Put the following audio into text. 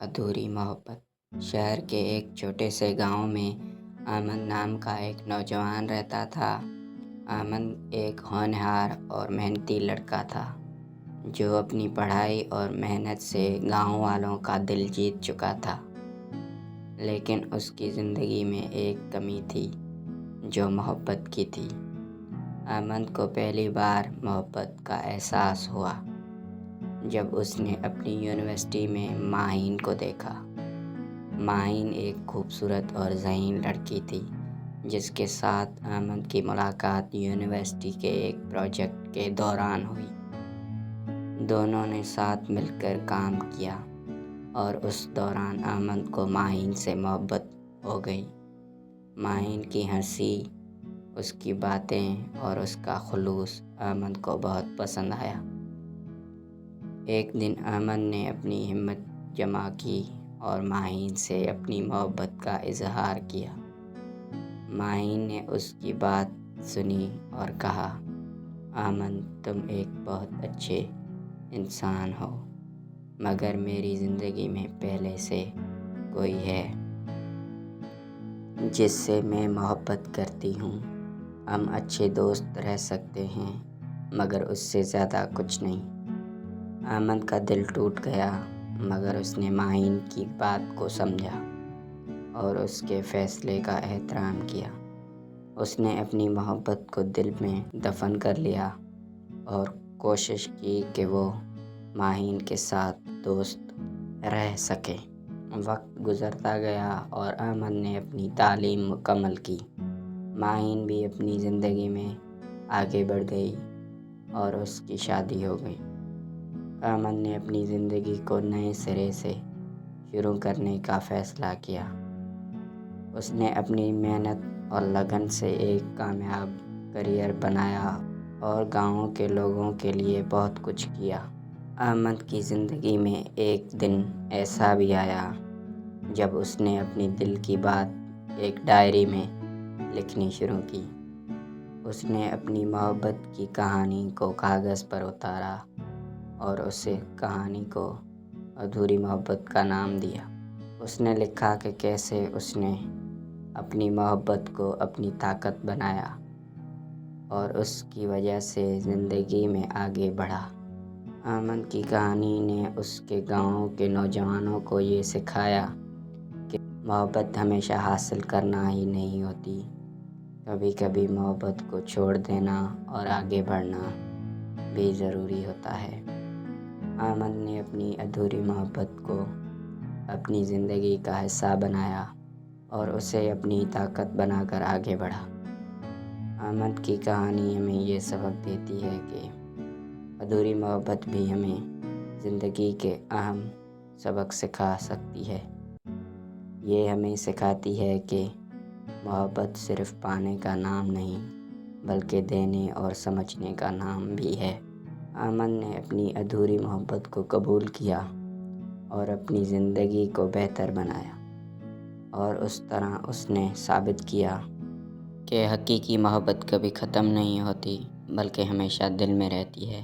ادھوری محبت۔ شہر کے ایک چھوٹے سے گاؤں میں احمد نام کا ایک نوجوان رہتا تھا۔ احمد ایک ہونہار اور محنتی لڑکا تھا جو اپنی پڑھائی اور محنت سے گاؤں والوں کا دل جیت چکا تھا، لیکن اس کی زندگی میں ایک کمی تھی جو محبت کی تھی۔ احمد کو پہلی بار محبت کا احساس ہوا جب اس نے اپنی یونیورسٹی میں ماہین کو دیکھا۔ ماہین ایک خوبصورت اور ذہین لڑکی تھی جس کے ساتھ احمد کی ملاقات یونیورسٹی کے ایک پروجیکٹ کے دوران ہوئی۔ دونوں نے ساتھ مل کر کام کیا اور اس دوران احمد کو ماہین سے محبت ہو گئی۔ ماہین کی ہنسی، اس کی باتیں اور اس کا خلوص احمد کو بہت پسند آیا۔ ایک دن احمد نے اپنی ہمت جمع کی اور ماہین سے اپنی محبت کا اظہار کیا۔ ماہین نے اس کی بات سنی اور کہا، احمد تم ایک بہت اچھے انسان ہو، مگر میری زندگی میں پہلے سے کوئی ہے جس سے میں محبت کرتی ہوں۔ ہم اچھے دوست رہ سکتے ہیں مگر اس سے زیادہ کچھ نہیں۔ احمد کا دل ٹوٹ گیا، مگر اس نے ماہین کی بات کو سمجھا اور اس کے فیصلے کا احترام کیا۔ اس نے اپنی محبت کو دل میں دفن کر لیا اور کوشش کی کہ وہ ماہین کے ساتھ دوست رہ سکے۔ وقت گزرتا گیا اور احمد نے اپنی تعلیم مکمل کی۔ ماہین بھی اپنی زندگی میں آگے بڑھ گئی اور اس کی شادی ہو گئی۔ احمد نے اپنی زندگی کو نئے سرے سے شروع کرنے کا فیصلہ کیا۔ اس نے اپنی محنت اور لگن سے ایک کامیاب کیریئر بنایا اور گاؤں کے لوگوں کے لیے بہت کچھ کیا۔ احمد کی زندگی میں ایک دن ایسا بھی آیا جب اس نے اپنی دل کی بات ایک ڈائری میں لکھنی شروع کی۔ اس نے اپنی محبت کی کہانی کو کاغذ پر اتارا اور اسے کہانی کو ادھوری محبت کا نام دیا۔ اس نے لکھا کہ کیسے اس نے اپنی محبت کو اپنی طاقت بنایا اور اس کی وجہ سے زندگی میں آگے بڑھا۔ احمد کی کہانی نے اس کے گاؤں کے نوجوانوں کو یہ سکھایا کہ محبت ہمیشہ حاصل کرنا ہی نہیں ہوتی، کبھی کبھی محبت کو چھوڑ دینا اور آگے بڑھنا بھی ضروری ہوتا ہے۔ احمد نے اپنی ادھوری محبت کو اپنی زندگی کا حصہ بنایا اور اسے اپنی طاقت بنا کر آگے بڑھا۔ احمد کی کہانی ہمیں یہ سبق دیتی ہے کہ ادھوری محبت بھی ہمیں زندگی کے اہم سبق سکھا سکتی ہے۔ یہ ہمیں سکھاتی ہے کہ محبت صرف پانے کا نام نہیں بلکہ دینے اور سمجھنے کا نام بھی ہے۔ احمد نے اپنی ادھوری محبت کو قبول کیا اور اپنی زندگی کو بہتر بنایا، اور اس طرح اس نے ثابت کیا کہ حقیقی محبت کبھی ختم نہیں ہوتی بلکہ ہمیشہ دل میں رہتی ہے۔